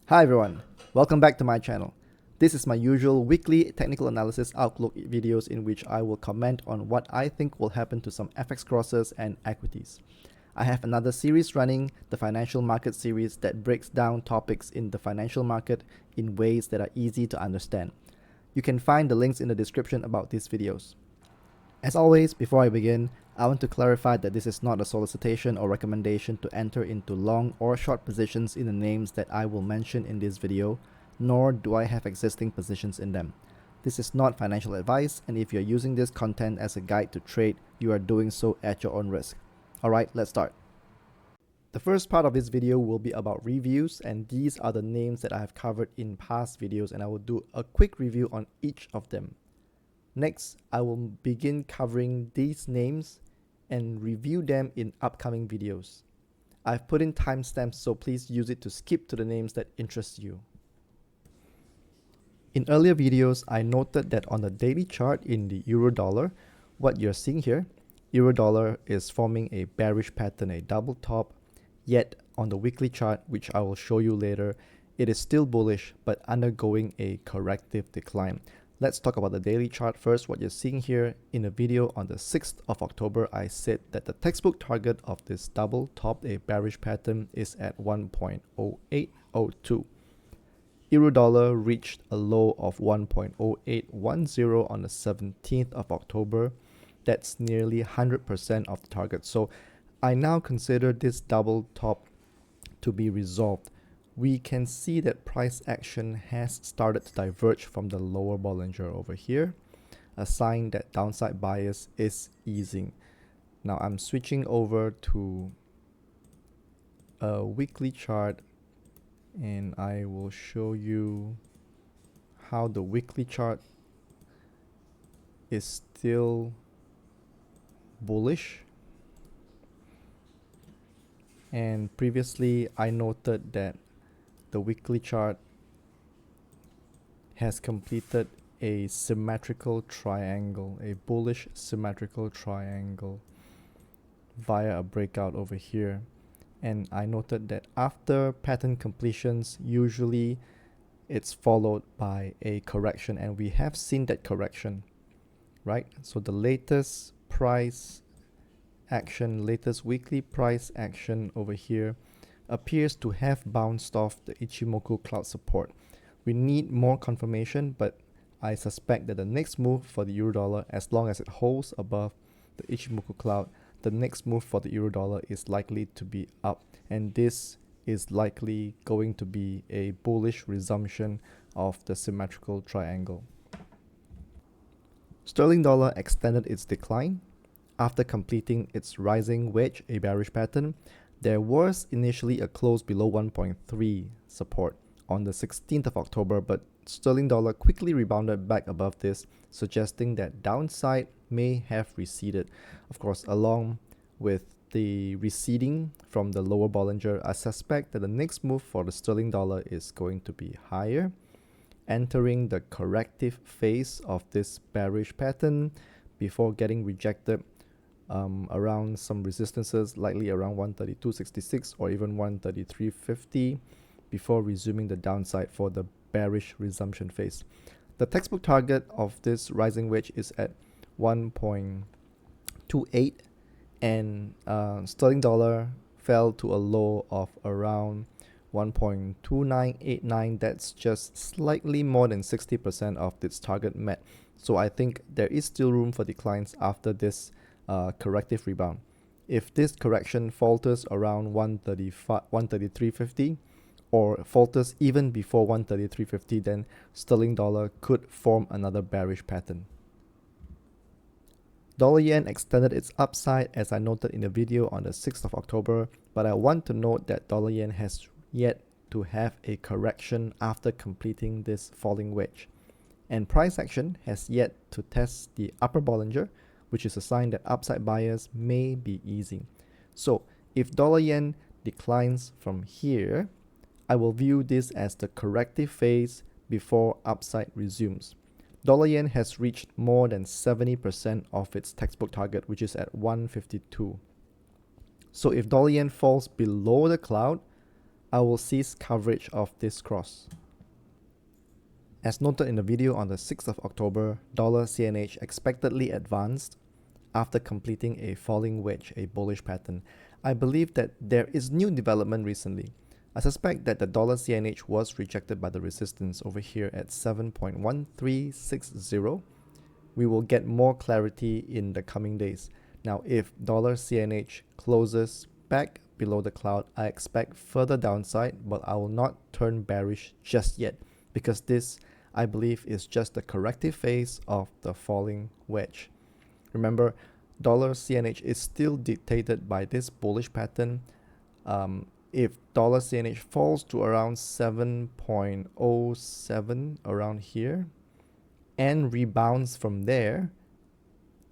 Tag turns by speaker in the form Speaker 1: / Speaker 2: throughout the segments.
Speaker 1: Hi everyone, welcome back to my channel. This is my usual weekly technical analysis outlook videos in which I will comment on what I think will happen to some FX crosses and equities. I have another series running, the Financial Market series, that breaks down topics in the financial market in ways that are easy to understand. You can find the links in the description about these videos. As always, before I begin, I want to clarify that this is not a solicitation or recommendation to enter into long or short positions in the names that I will mention in this video, nor do I have existing positions in them. This is not financial advice, and if you're using this content as a guide to trade, you are doing so at your own risk. Alright, let's start. The first part of this video will be about reviews, and these are the names that I have covered in past videos, and I will do a quick review on each of them. Next, I will begin covering these names and review them in upcoming videos. I've put in timestamps, so please use it to skip to the names that interest you. In earlier videos, I noted that on the daily chart in the euro-dollar, what you're seeing here, euro-dollar is forming a bearish pattern, a double top, yet on the weekly chart, which I will show you later, it is still bullish but undergoing a corrective decline. Let's talk about the daily chart first. What you're seeing here in a video on the 6th of October, I said that the textbook target of this double top, a bearish pattern, is at 1.0802. Euro-dollar reached a low of 1.0810 on the 17th of October. That's nearly 100% of the target. So I now consider this double top to be resolved. We can see that price action has started to diverge from the lower Bollinger over here, a sign that downside bias is easing. Now I'm switching over to a weekly chart, and I will show you how the weekly chart is still bullish. And previously I noted that the weekly chart has completed a symmetrical triangle, a bullish symmetrical triangle via a breakout over here. And I noted that after pattern completions, usually it's followed by a correction, and we have seen that correction, right? So the latest price action, latest weekly price action over here appears to have bounced off the Ichimoku cloud support. We need more confirmation, but I suspect that the next move for the euro-dollar, as long as it holds above the Ichimoku cloud, the next move for the euro-dollar is likely to be up, and this is likely going to be a bullish resumption of the symmetrical triangle. Sterling dollar extended its decline after completing its rising wedge, a bearish pattern. There was initially a close below 1.3 support on the 16th of October, but sterling dollar quickly rebounded back above this, suggesting that downside may have receded. Of course, along with the receding from the lower Bollinger, I suspect that the next move for the sterling dollar is going to be higher, entering the corrective phase of this bearish pattern before getting rejected around some resistances, likely around 132.66 or even 133.50, before resuming the downside for the bearish resumption phase. The textbook target of this rising wedge is at 1.28, and sterling dollar fell to a low of around 1.2989. That's just slightly more than 60% of its target met. So I think there is still room for declines after this corrective rebound. If this correction falters around 133.50 or falters even before 133.50, then sterling dollar could form another bearish pattern. Dollar yen extended its upside, as I noted in the video on the 6th of October, but I want to note that dollar yen has yet to have a correction after completing this falling wedge, and price action has yet to test the upper Bollinger, which is a sign that upside bias may be easing. So if dollar yen declines from here, I will view this as the corrective phase before upside resumes. Dollar yen has reached more than 70% of its textbook target, which is at 152. So if dollar yen falls below the cloud, I will cease coverage of this cross. As noted in the video on the 6th of October, $CNH expectedly advanced after completing a falling wedge, a bullish pattern. I believe that there is new development recently. I suspect that the $CNH was rejected by the resistance over here at 7.1360. We will get more clarity in the coming days. Now, if $CNH closes back below the cloud, I expect further downside, but I will not turn bearish just yet because this, I believe, is just the corrective phase of the falling wedge. Remember, $CNH is still dictated by this bullish pattern. If $CNH falls to around 7.07 around here and rebounds from there,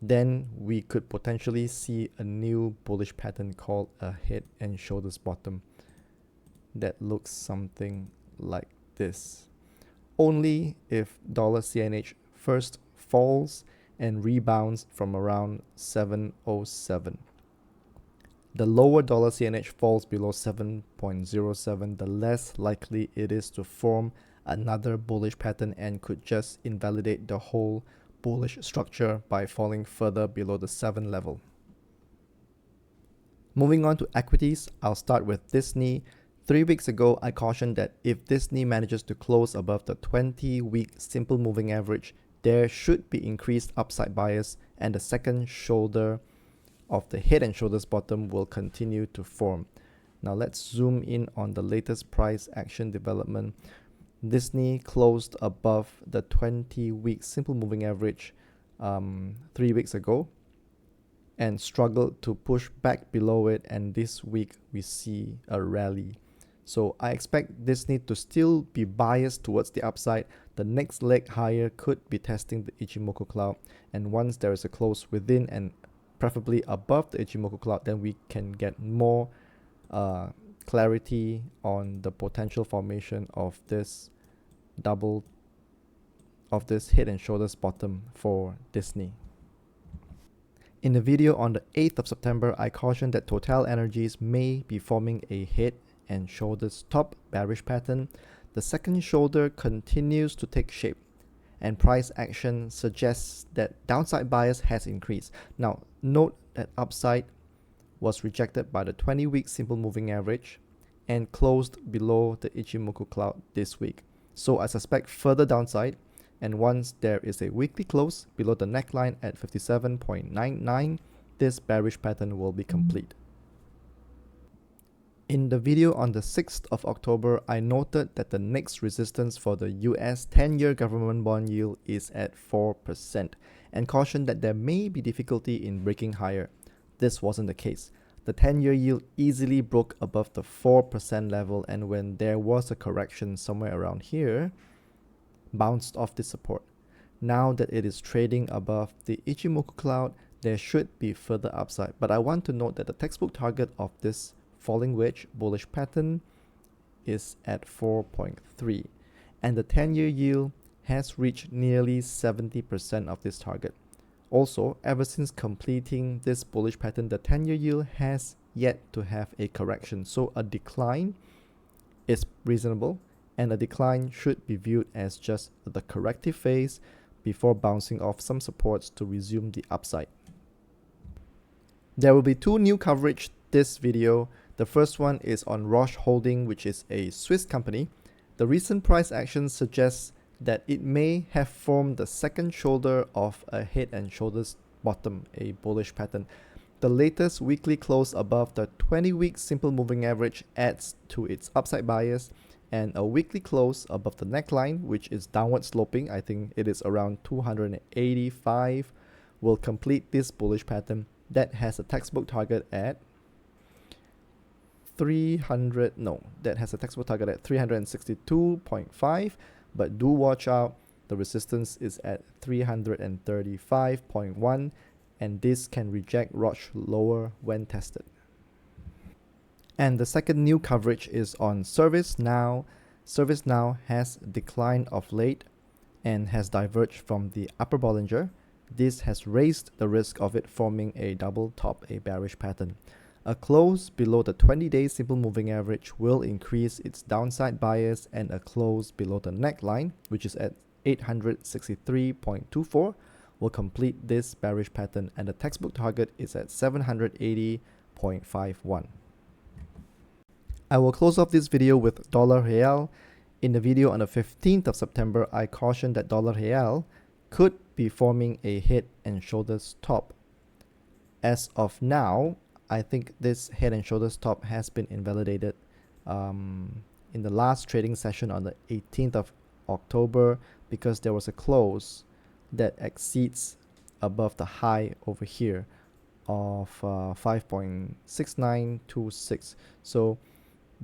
Speaker 1: then we could potentially see a new bullish pattern called a head and shoulders bottom that looks something like this. Only if $CNH first falls and rebounds from around 707. The lower $CNH falls below 7.07, the less likely it is to form another bullish pattern and could just invalidate the whole bullish structure by falling further below the 7 level. Moving on to equities, I'll start with Disney. 3 weeks ago, I cautioned that if Disney manages to close above the 20-week simple moving average, there should be increased upside bias and the second shoulder of the head and shoulders bottom will continue to form. Now let's zoom in on the latest price action development. Disney closed above the 20-week simple moving average 3 weeks ago and struggled to push back below it, and this week we see a rally. So I expect Disney to still be biased towards the upside. The next leg higher could be testing the Ichimoku cloud, and once there is a close within and preferably above the Ichimoku cloud, then we can get more clarity on the potential formation of this head and shoulders bottom for Disney. In the video on the 8th of September, I cautioned that Totalenergies may be forming a head and shoulders top bearish pattern. The second shoulder continues to take shape, and price action suggests that downside bias has increased. Now, note that upside was rejected by the 20-week simple moving average and closed below the Ichimoku cloud this week. So I suspect further downside, and once there is a weekly close below the neckline at 57.99, this bearish pattern will be complete. In the video on the 6th of October, I noted that the next resistance for the US 10-year government bond yield is at 4% and cautioned that there may be difficulty in breaking higher. This wasn't the case. The 10-year yield easily broke above the 4% level, and when there was a correction somewhere around here, bounced off the support. Now that it is trading above the Ichimoku cloud, there should be further upside, but I want to note that the textbook target of this falling wedge bullish pattern is at 4.3, and the 10-year yield has reached nearly 70% of this target. Also, ever since completing this bullish pattern, the 10-year yield has yet to have a correction, so a decline is reasonable, and a decline should be viewed as just the corrective phase before bouncing off some supports to resume the upside. There will be two new coverage this video. The first one is on Roche Holding, which is a Swiss company. The recent price action suggests that it may have formed the second shoulder of a head and shoulders bottom, a bullish pattern. The latest weekly close above the 20-week simple moving average adds to its upside bias, and a weekly close above the neckline, which is downward sloping, I think it is around 285, will complete this bullish pattern that has a textbook target at 362.5, but do watch out, the resistance is at 335.1, and this can reject Roche lower when tested. And the second new coverage is on Servicenow. Servicenow has declined of late and has diverged from the upper Bollinger. This has raised the risk of it forming a double top, a bearish pattern. A close below the 20-day simple moving average will increase its downside bias, and a close below the neckline, which is at 863.24, will complete this bearish pattern, and the textbook target is at 780.51. I will close off this video with dollar real. In the video on the 15th of September, I cautioned that dollar real could be forming a head and shoulders top. As of now, I think this head and shoulders top has been invalidated in the last trading session on the 18th of October, because there was a close that exceeds above the high over here of 5.6926. So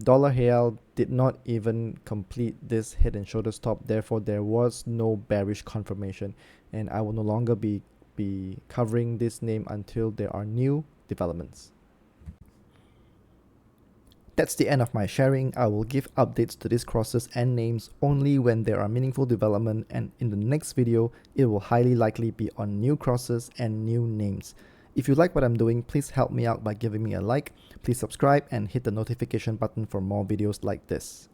Speaker 1: dollar real did not even complete this head and shoulders top, therefore there was no bearish confirmation, and I will no longer be covering this name until there are new developments. That's the end of my sharing. I will give updates to these crosses and names only when there are meaningful development, and in the next video it will highly likely be on new crosses and new names. If you like what I'm doing, please help me out by giving me a like. Please subscribe and hit the notification button for more videos like this.